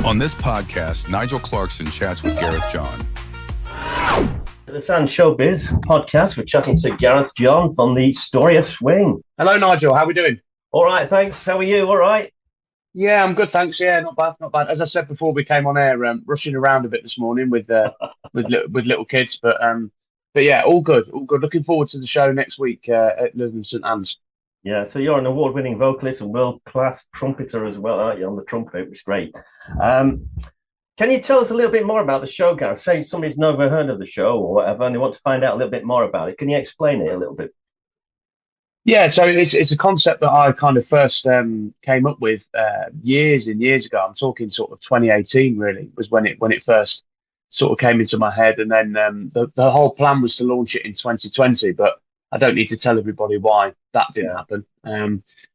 On this podcast, Nigel Clarkson chats with Gareth John. The Sands Showbiz Podcast, we're chatting to Gareth John from the Story of Swing. Hello, Nigel. How are we doing? All right, thanks. How are you? All right? Yeah, I'm good, thanks. Yeah, not bad, not bad. As I said before we came on air, rushing around a bit this morning with little kids, but yeah, all good, all good. Looking forward to the show next week at London St Anne's. Yeah, so you're an award-winning vocalist and world-class trumpeter as well, aren't you, on the trumpet, which is great. Can you tell us a little bit more about the show, Gareth? Say somebody's never heard of the show or whatever, and they want to find out a little bit more about it. Can you explain it a little bit? Yeah, so it's a concept that I kind of first came up with years and years ago. I'm talking sort of 2018, really, was when it first sort of came into my head, and then the whole plan was to launch it in 2020, but I don't need to tell everybody why that didn't happen,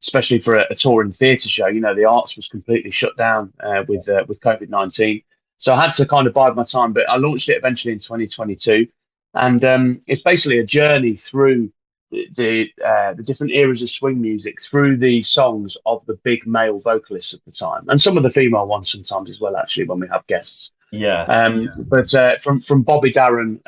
especially for a touring theatre show. You know, the arts was completely shut down with COVID-19. So I had to kind of bide my time, but I launched it eventually in 2022. And it's basically a journey through the different eras of swing music, through the songs of the big male vocalists at the time, and some of the female ones sometimes as well, actually, when we have guests. But from Bobby Darin,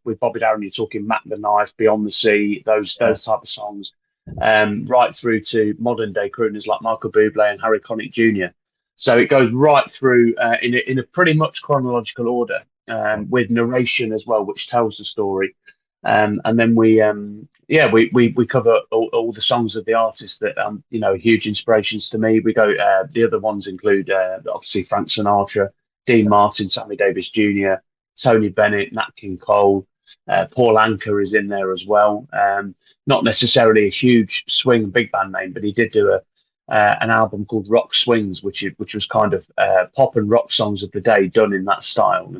with Bobby Darin, you're talking Mac the Knife, Beyond the Sea, those type of songs, right through to modern day crooners like Michael Bublé and Harry Connick Jr. So it goes right through in a pretty much chronological order, with narration as well, which tells the story. And then we cover all the songs of the artists that are huge inspirations to me. We go the other ones include obviously Frank Sinatra, Dean Martin, Sammy Davis Jr., Tony Bennett, Nat King Cole, Paul Anka is in there as well. Not necessarily a huge swing big band name, but he did do an album called Rock Swings, which was kind of pop and rock songs of the day done in that style,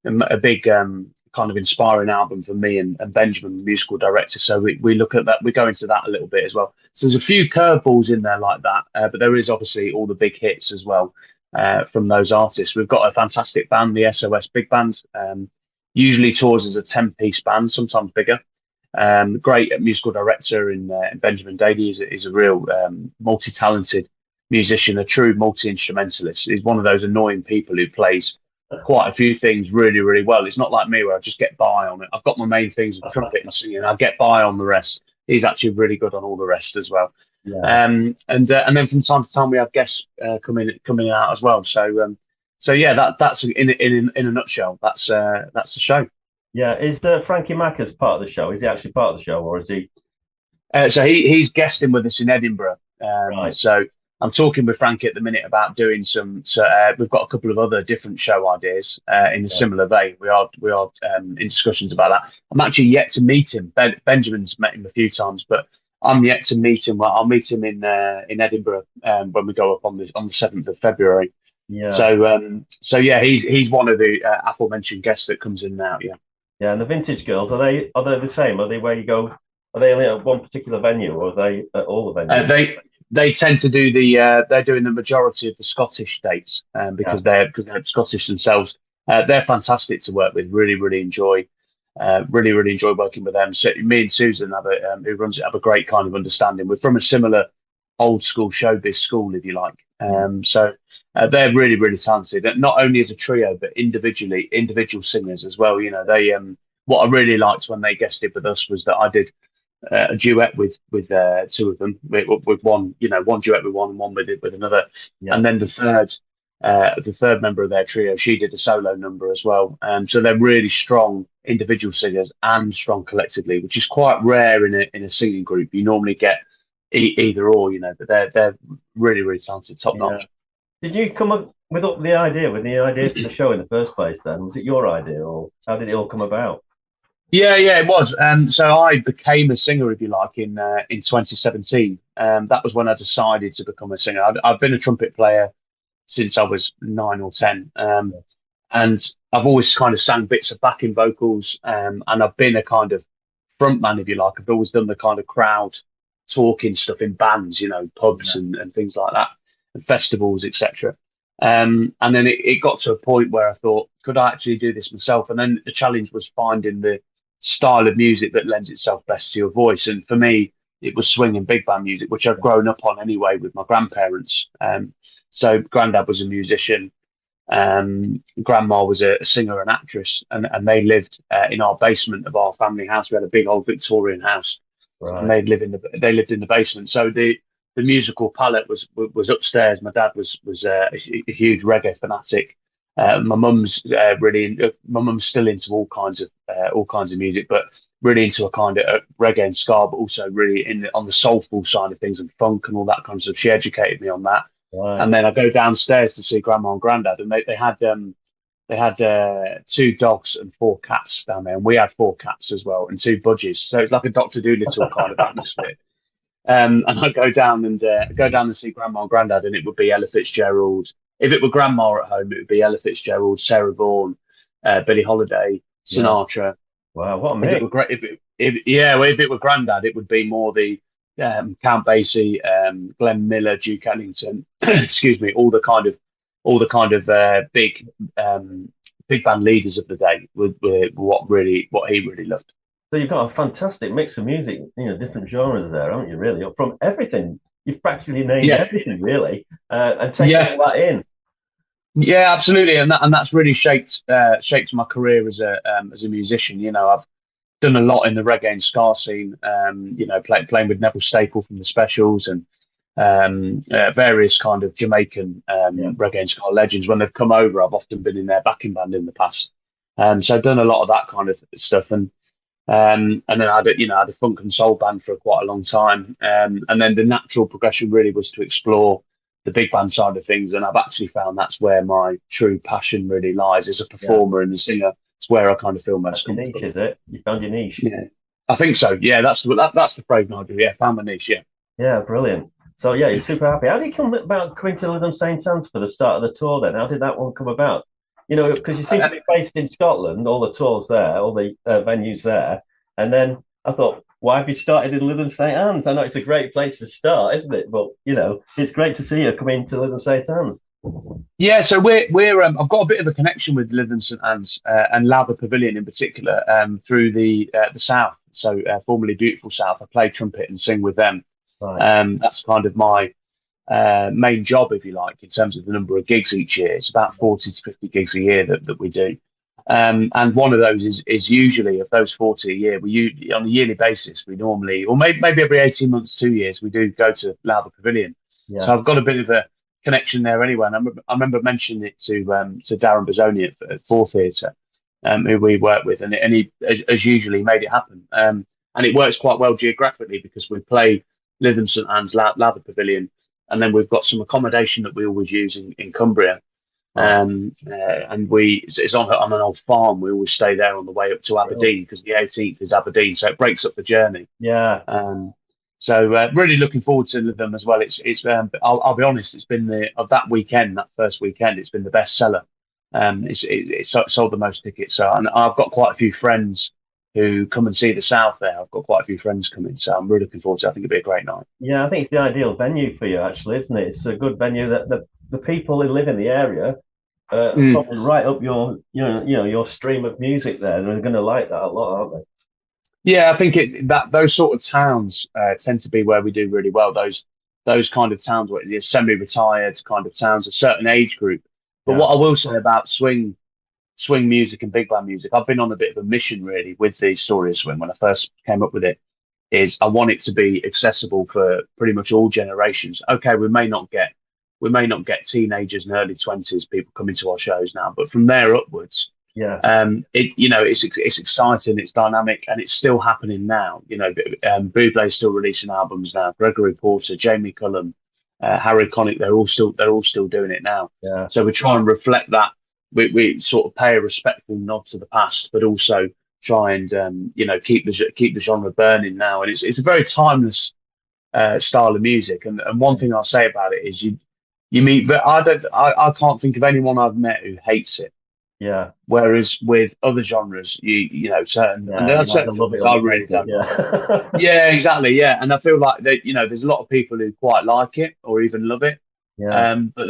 and a big kind of inspiring album for me and Benjamin, the musical director. So we look at that, we go into that a little bit as well. So there's a few curveballs in there like that, but there is obviously all the big hits as well. From those artists. We've got a fantastic band, the SOS Big Band, usually tours as a 10-piece band, sometimes bigger. Great musical director in Benjamin Daly is a real multi-talented musician, a true multi-instrumentalist. He's one of those annoying people who plays quite a few things really, really well. It's not like me where I just get by on it. I've got my main things of trumpet and singing. I get by on the rest. He's actually really good on all the rest as well. Yeah. And then from time to time we have guests coming out as well. So yeah, that's in a nutshell. That's the show. Yeah, is Frankie Macca's part of the show? Is he actually part of the show, or is he? So he's guesting with us in Edinburgh. Right. So I'm talking with Frankie at the minute about doing some. So we've got a couple of other different show ideas in a similar vein. We are in discussions about that. I'm actually yet to meet him. Benjamin's met him a few times, but I'm yet to meet him. Well, I'll meet him in Edinburgh when we go up on the 7th of February. Yeah. So yeah, he's one of the aforementioned guests that comes in now. Yeah. Yeah, and the Vintage Girls, are they the same? Are they where you go? Are they only at one particular venue, or are they at all the venues? They tend to do they're doing the majority of the Scottish dates because they're Scottish themselves. They're fantastic to work with. Really, really enjoy. Really enjoy working with them. So me and Susan who runs it have a great kind of understanding. We're from a similar old school showbiz school, if you like. So they're really, really talented. Not only as a trio, but individual singers as well. You know, they what I really liked when they guested with us was that I did a duet with two of them, with one duet with one and one with another, and then the third member of their trio, she did a solo number as well. So they're really strong individual singers and strong collectively, which is quite rare in a singing group. You normally get either or, but they're really, really talented, top notch. Did you come up with the idea for the show in the first place? Then was it your idea, or how did it all come about? Yeah, it was. So I became a singer, if you like, in 2017. That was when I decided to become a singer. I've been a trumpet player since I was 9 or 10, and I've always kind of sang bits of backing vocals, and I've been a kind of frontman, if you like. I've always done the kind of crowd talking stuff in bands, pubs and things like that, and festivals, etc. And then it got to a point where I thought, could I actually do this myself? And then the challenge was finding the style of music that lends itself best to your voice. And for me, it was swing and big band music, which I'd grown up on anyway with my grandparents. So granddad was a musician. Grandma was a singer and actress, and they lived in our basement of our family house. We had a big old Victorian house, and Right. they lived in the basement. So the musical palette was upstairs. My dad was a huge reggae fanatic. My mum's my mum's still into all kinds of music, but really into a kind of reggae and ska, but also really on the soulful side of things and funk and all that kind of stuff. She educated me on that. Right. And then I go downstairs to see Grandma and Granddad, and they had two dogs and four cats down there, and we had four cats as well and two budgies. So it's like a Doctor Dolittle kind of atmosphere. And I go down and see Grandma and Granddad, and it would be Ella Fitzgerald. If it were Grandma at home, it would be Ella Fitzgerald, Sarah Vaughan, Billie Holiday, Sinatra. Wow, what a If mix. it were great, if it were Grandad, it would be more the Count Basie, Glenn Miller, Duke Ellington. Excuse me, all the kind of big band leaders of the day were what he really loved. So you've got a fantastic mix of music, different genres there, haven't you, really? From everything. You've practically named Yeah. everything, really, and taken Yeah. all that in. Yeah, absolutely, and that's really shaped my career as a musician. I've done a lot in the reggae and ska scene. Playing with Neville Staple from the Specials and various kind of Jamaican reggae and ska legends. When they've come over, I've often been in their backing band in the past. So I've done a lot of that kind of stuff, and then I had a funk and soul band for quite a long time, and then the natural progression really was to explore the big band side of things, and I've actually found that's where my true passion really lies as a performer and a singer. It's where I kind of feel most That's your niche, comfortable. is it? You found your niche. Yeah, I think so. Yeah, that's the phrase, Nigel. Yeah, found my niche. Yeah. Yeah, brilliant. So yeah, you're super happy. How did you come about coming to Lytham St Anne's for the start of the tour then? How did that one come about? Because you seem to be based in Scotland, all the tours there, all the venues there. And then I thought, why have you started in Lytham St Anne's? I know it's a great place to start, isn't it? But, it's great to see you come into Lytham St Anne's. Yeah, so we're I've got a bit of a connection with Lytham St Anne's and Lava Pavilion in particular through the South. So formerly Beautiful South, I play trumpet and sing with them. Right. That's kind of my main job, if you like, in terms of the number of gigs each year. It's about 40 to 50 gigs a year that we do. And one of those is usually, of those 40 a year, on a yearly basis, we normally, or maybe every 18 months, 2 years, we do go to Lava Pavilion. Yeah. So I've got a bit of a connection there anyway. And I remember mentioning it to Darren Bozzoni at Four Theatre, who we work with, and he, as usually, made it happen. And it works quite well geographically because we play Lytham St Anne's Lava Pavilion, and then we've got some accommodation that we always use in Cumbria. And it's on an old farm. We always stay there on the way up to Aberdeen because the 18th is Aberdeen, so it breaks up the journey. Yeah. So really looking forward to them as well. It's I'll be honest, it's been that first weekend, it's been the best seller. It's sold the most tickets. So, and I've got quite a few friends who come and see the South there. I've got quite a few friends coming, so I'm really looking forward to it. I think it'll be a great night. Yeah, I think it's the ideal venue for you, actually, isn't it? It's a good venue that the people who live in the area probably right up your stream of music there, and they're going to like that a lot, aren't they? Yeah, I think those sort of towns tend to be where we do really well. Those kind of towns where you're semi-retired kind of towns, a certain age group. But what I will say about swing music and big band music, I've been on a bit of a mission really with the story of swing when I first came up with it, is I want it to be accessible for pretty much all generations. Okay, we may not get teenagers and early 20s people coming to our shows now, but from there upwards, it's exciting, it's dynamic, and it's still happening now. Bublé's still releasing albums now. Gregory Porter, Jamie Cullum, Harry Connick, they're all still doing it now. Yeah. So we try and reflect that. We sort of pay a respectful nod to the past, but also try and keep the genre burning now. And it's a very timeless style of music. And one thing I'll say about it is you meet, but I can't think of anyone I've met who hates it. Yeah. Whereas with other genres, certain, and there are certain things I really don't. Yeah. Yeah, exactly. Yeah, and I feel like that. There's a lot of people who quite like it or even love it. Yeah. But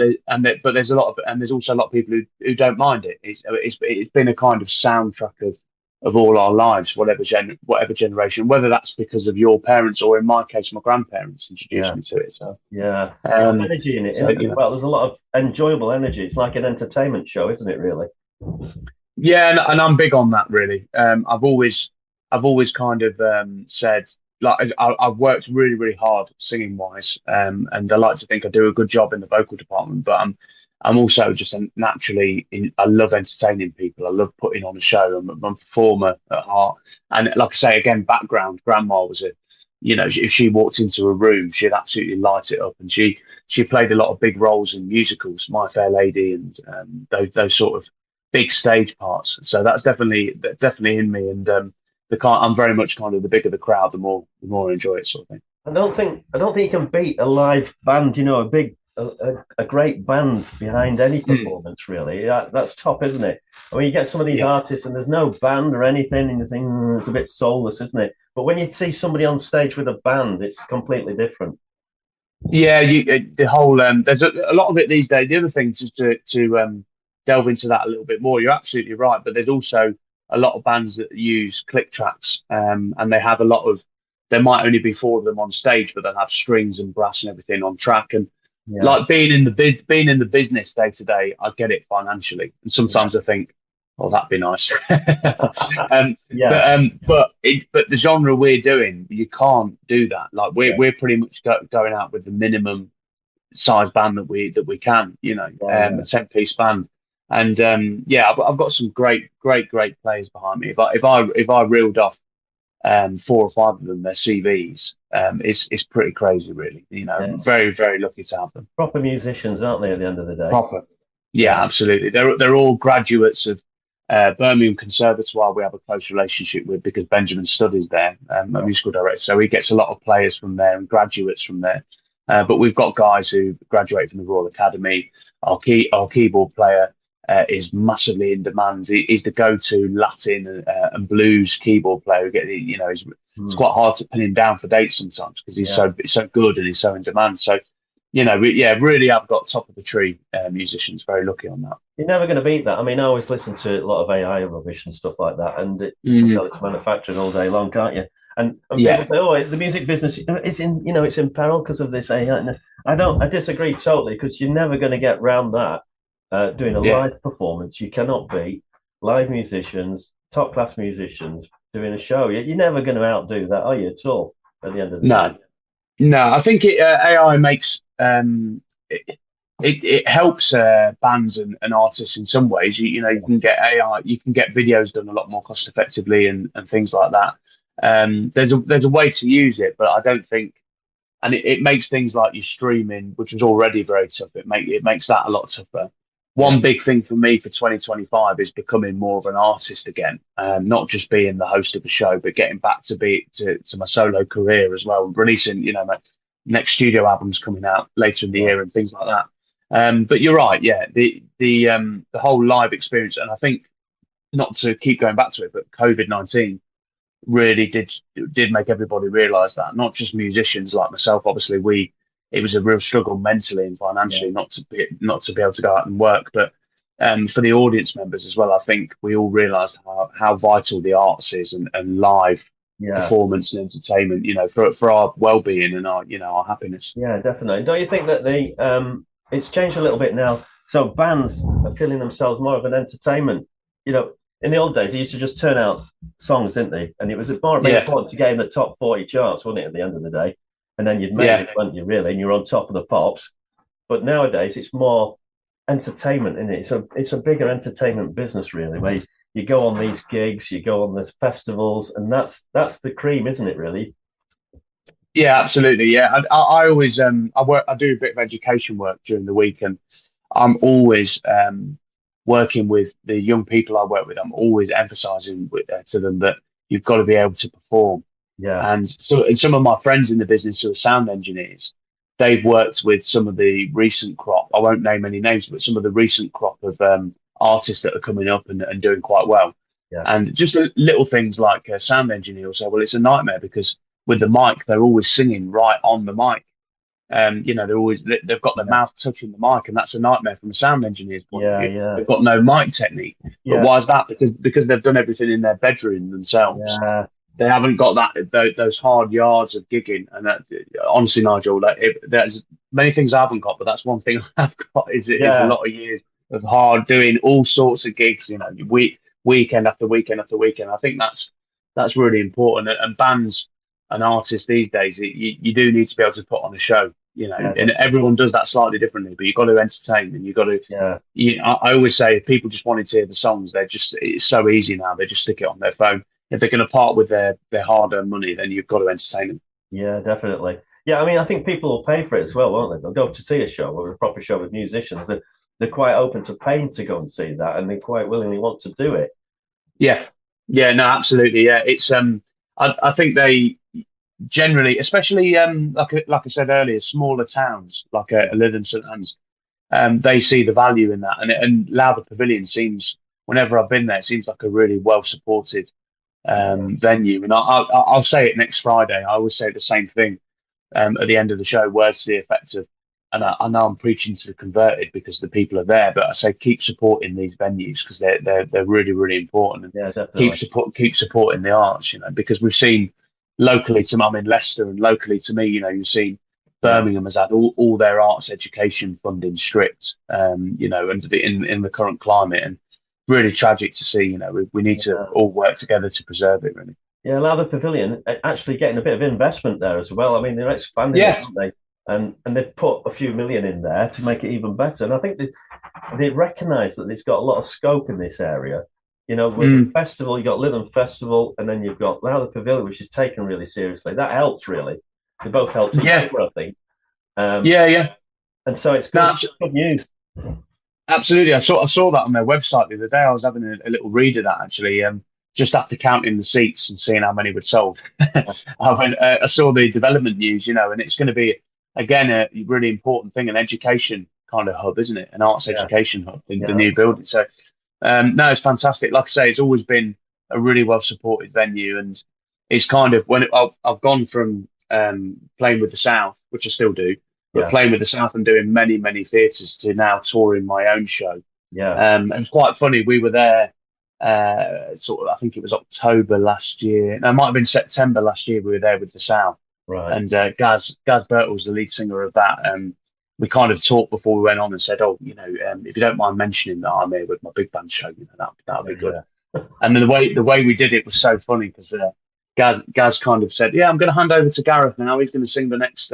there's also a lot of people who don't mind it. It's been a kind of soundtrack of all our lives, whatever generation, whether that's because of your parents or in my case, my grandparents introduced Yeah, me to it. So, yeah. um, Energy in it. so you know, Well, there's a lot of enjoyable energy. It's like an entertainment show, isn't it? Really. yeah, and I'm big on that really. I've always kind of said like I've worked really, really hard singing wise, and I like to think I do a good job in the vocal department. But I'm also just naturally I love entertaining people. I love putting on a show. I'm a performer at heart, and like I say again, background. Grandma was a, you know, if she walked into a room, she'd absolutely light it up, and she played a lot of big roles in musicals, My Fair Lady, and those sort of big stage parts. So that's definitely in me, and I'm very much kind of the bigger the crowd, the more I enjoy it, sort of thing. I don't think you can beat a live band. A great band behind any performance. Really, that's top, isn't it? I mean, you get some of these Yeah, artists and there's no band or anything, and you think it's a bit soulless, isn't it? But when you see somebody on stage with a band, it's completely different. yeah. The whole there's a lot of it these days. The other thing, just to delve into that a little bit more, you're absolutely right. But there's also a lot of bands that use click tracks, and they have a lot of. There might only be four of them on stage, but they'll have strings and brass and everything on track. And Yeah, like being in the business day to day, I get it financially, and yeah, sometimes I think, oh, that'd be nice. um, yeah, but the genre we're doing, you can't do that. Like yeah, we're pretty much going out with the minimum size band that we can, yeah, a 10-piece band. And yeah, I've got some great players behind me. If I reeled off four or five of them, their CVs, it's pretty crazy, really. yeah. Very very lucky to have them. Proper musicians, aren't they? At the end of the day. Proper. Yeah, Yeah, absolutely. They're all graduates of Birmingham Conservatoire. We have a close relationship with because Benjamin studies there, a yeah, musical director. So he gets a lot of players from there and graduates from there. But we've got guys who've graduated from the Royal Academy. Our keyboard player is massively in demand. He's the go-to Latin and blues keyboard player. It's mm, quite hard to pin him down for dates sometimes because he's yeah. so good and he's so in demand. So really, I've got top of the tree musicians. Very lucky on that. You're never going to beat that. I mean, I always listen to a lot of AI rubbish and stuff like that, and you can Mm, tell it's manufactured all day long, can't you? And people yeah, say, "Oh, the music business it's in peril because of this AI." And I disagree totally because you're never going to get round that. Doing a yeah. live performance, you cannot beat live musicians, top class musicians doing a show. You're never going to outdo that, are you? At all? At the end of the day, No, no. I think AI makes it helps bands and artists in some ways. You can get AI, you can get videos done a lot more cost effectively and things like that. There's a way to use it, but I don't think, and it makes things like your streaming, which was already very tough. It makes that a lot tougher. yeah, One big thing for me for 2025 is becoming more of an artist again, not just being the host of a show, but getting back to my solo career as well, releasing my next studio albums coming out later in the yeah, year and things like that. But you're right, yeah, the whole live experience, and I think not to keep going back to it, but COVID-19 really did make everybody realize that, not just musicians like myself. Obviously, it was a real struggle mentally and yeah, financially not to be able to go out and work, but for the audience members as well. I think we all realized how vital the arts is, and live yeah. performance and entertainment, for our well-being and our happiness. Yeah, definitely. Don't you think that the it's changed a little bit now? So bands are feeling themselves more of an entertainment. You know, in the old days, they used to just turn out songs, didn't they? And it was more Yeah, important to get in the top 40 charts, wasn't it, at the end of the day? And then you'd made yeah. it, weren't you, really? And you're on top of the pops. But nowadays, it's more entertainment, isn't it? It's a bigger entertainment business, really, where you go on these gigs, you go on these festivals, and that's the cream, isn't it, really? Yeah, absolutely. Yeah, I always I do a bit of education work during the week, and I'm always working with the young people I work with. I'm always emphasising to them that you've got to be able to perform. Yeah, And some of my friends in the business who are sound engineers, they've worked with some of the recent crop. I won't name any names, but some of the recent crop of artists that are coming up and doing quite well. yeah, And just little things like sound engineers will say, well, it's a nightmare because with the mic, they're always singing right on the mic. They've got their mouth touching the mic, and that's a nightmare from a sound engineer's point of view. Yeah. They've got no mic technique. But why is that? Because they've done everything in their bedroom themselves. Yeah. They haven't got those hard yards of gigging. And honestly, Nigel, there's many things I haven't got, but that's one thing I have got is a lot of years of hard doing all sorts of gigs. Weekend after weekend after weekend. I think that's really important. And bands and artists these days, you do need to be able to put on a show. And everyone does that slightly differently, but you've got to entertain, and you've got to. Yeah. I always say, if people just wanted to hear the songs, it's so easy now. They just stick it on their phone. If they're going to part with their hard-earned money, then you've got to entertain them. Yeah, definitely. Yeah, I mean, I think people will pay for it as well, won't they? They'll go to see a show or a proper show with musicians. They're quite open to paying to go and see that, and they quite willingly want to do it. Yeah, no, absolutely. Yeah, it's I think they generally, especially like I said earlier, smaller towns like Lytham St Anne's, they see the value in that, and Lowther Pavilion seems, whenever I've been there, it seems like a really well supported venue. And I'll say it next Friday. I always say the same thing at the end of the show. Words to the effect of, and I know I'm preaching to the converted because the people are there, but I say keep supporting these venues because they're really, really important. And definitely. keep supporting the arts, because we've seen locally to I'm in Leicester, and locally to me, you've seen Birmingham has had all their arts education funding stripped, and in the current climate, and really tragic to see. We need to all work together to preserve it, really. Yeah, Lowther Pavilion actually getting a bit of investment there as well. I mean, they're expanding, aren't they? And they've put a few million in there to make it even better. And I think they recognise that it's got a lot of scope in this area. With the festival, you've got Lytham Festival, and then you've got Lowther Pavilion, which is taken really seriously. That helps, really. They both help together, I think. And so it's good news. Absolutely. I saw that on their website the other day. I was having a little read of that, actually. Just after counting the seats and seeing how many were sold, I saw the development news, and it's going to be, again, a really important thing, an education kind of hub, isn't it? An arts education hub in the new building. So, no, it's fantastic. Like I say, it's always been a really well supported venue, and it's kind of I've gone from playing with the South, which I still do, but playing with the South and doing many, many theatres, to now touring my own show. And it's quite funny. We were there. I think it was October last year. No, it might have been September last year. We were there with the South, right? And Gaz Birtle's the lead singer of that. We kind of talked before we went on and said, if you don't mind mentioning that I'm here with my big band show, that'll be good. And then the way we did it was so funny because Gaz kind of said, I'm going to hand over to Gareth now. He's going to sing the next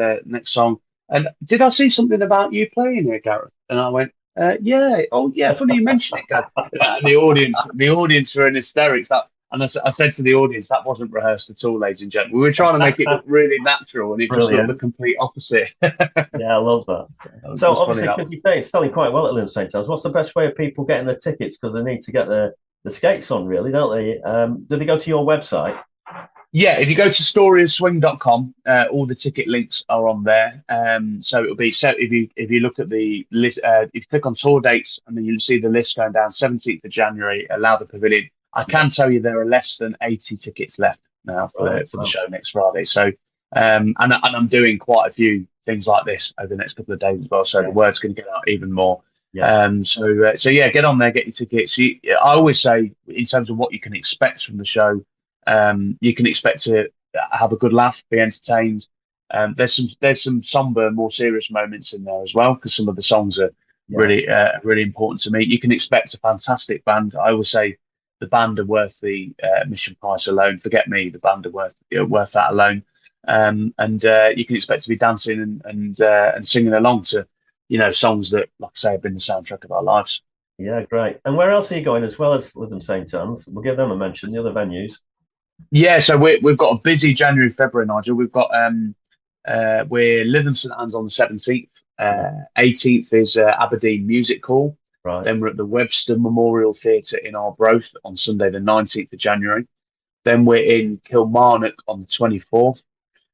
song. And did I see something about you playing here, Gareth? And I went, funny you mentioned it, Gav. And the audience were in hysterics. And I said to the audience, that wasn't rehearsed at all, ladies and gentlemen. We were trying to make it look really natural, and it just looked the complete opposite. I love that. So obviously, because you say it's selling quite well at Lytham St Anne's, what's the best way of people getting their tickets? Because they need to get the skates on, really, don't they? Do they go to your website? Yeah, if you go to storyerswing.com, all the ticket links are on there. So it'll be if you look at the list, if you click on tour dates, and then you'll see the list going down. 17th of January, at Lowther Pavilion. I can tell you there are less than 80 tickets left now for the show next Friday. So, and I'm doing quite a few things like this over the next couple of days as well. So the word's going to get out even more. So get on there, get your tickets. I always say, in terms of what you can expect from the show, you can expect to have a good laugh, be entertained. There's some somber, more serious moments in there as well, because some of the songs are really important to me. You can expect a fantastic band. I always say the band are worth the admission price alone. Forget me, the band are worth that alone. And you can expect to be dancing and singing along to songs that, like I say, have been the soundtrack of our lives. Yeah, great. And where else are you going as well as Lytham St Anne's? We'll give them a mention. The other venues. Yeah, so we've got a busy January, February, Nigel. We've got we're Lytham St Anne's on the 17th. 18th is Aberdeen Music Hall. Right. Then we're at the Webster Memorial Theatre in Arbroath on Sunday, the 19th of January. Then we're in Kilmarnock on the 24th.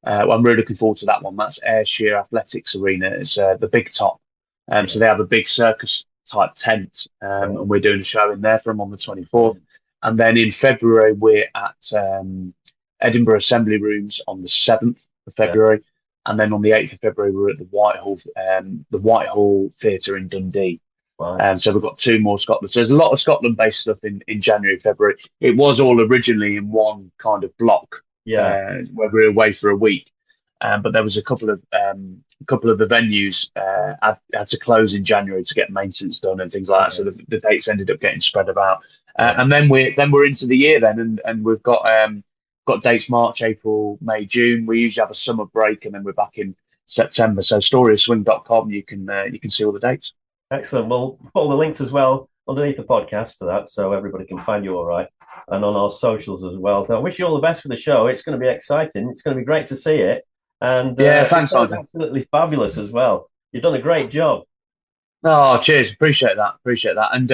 I'm really looking forward to that one. That's Ayrshire Athletics Arena. It's the Big Top. So they have a big circus type tent, and we're doing a show in there for them on the 24th. And then in February, we're at Edinburgh Assembly Rooms on the 7th of February. And then on the 8th of February, we're at the Whitehall Theatre in Dundee. Wow. So we've got 2 more Scotland. So there's a lot of Scotland-based stuff in January, February. It was all originally in one kind of block, where we were away for a week. But there was a couple of the venues had to close in January to get maintenance done and things like that. So the dates ended up getting spread about. And then we're into the year then, and we've got dates March, April, May, June. We usually have a summer break, and then we're back in September. So storyofswing.com, you can see all the dates. Excellent. We'll put all the links as well underneath the podcast to that, so everybody can find you all right, and on our socials as well. So I wish you all the best for the show. It's going to be exciting. It's going to be great to see it. And thanks, it's absolutely fabulous as well. You've done a great job. Oh, cheers! Appreciate that. And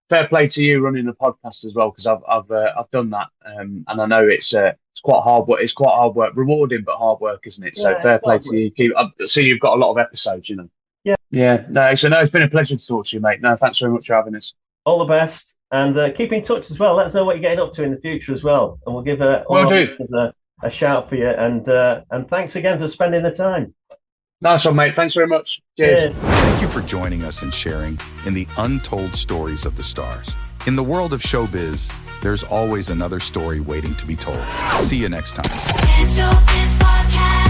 fair play to you running the podcast as well, because I've done that, and I know it's quite hard work. It's quite hard work, rewarding but hard work, isn't it? So fair play to you. I've seen you've got a lot of episodes, you know. Yeah. No, it's been a pleasure to talk to you, mate. No, thanks very much for having us. All the best, and keep in touch as well. Let us know what you're getting up to in the future as well, and we'll give a shout for you. And thanks again for spending the time. Nice one, mate. Thanks very much. Cheers. Thank you for joining us and sharing in the untold stories of the stars. In the world of showbiz, there's always another story waiting to be told. See you next time. Sands Showbiz Podcast.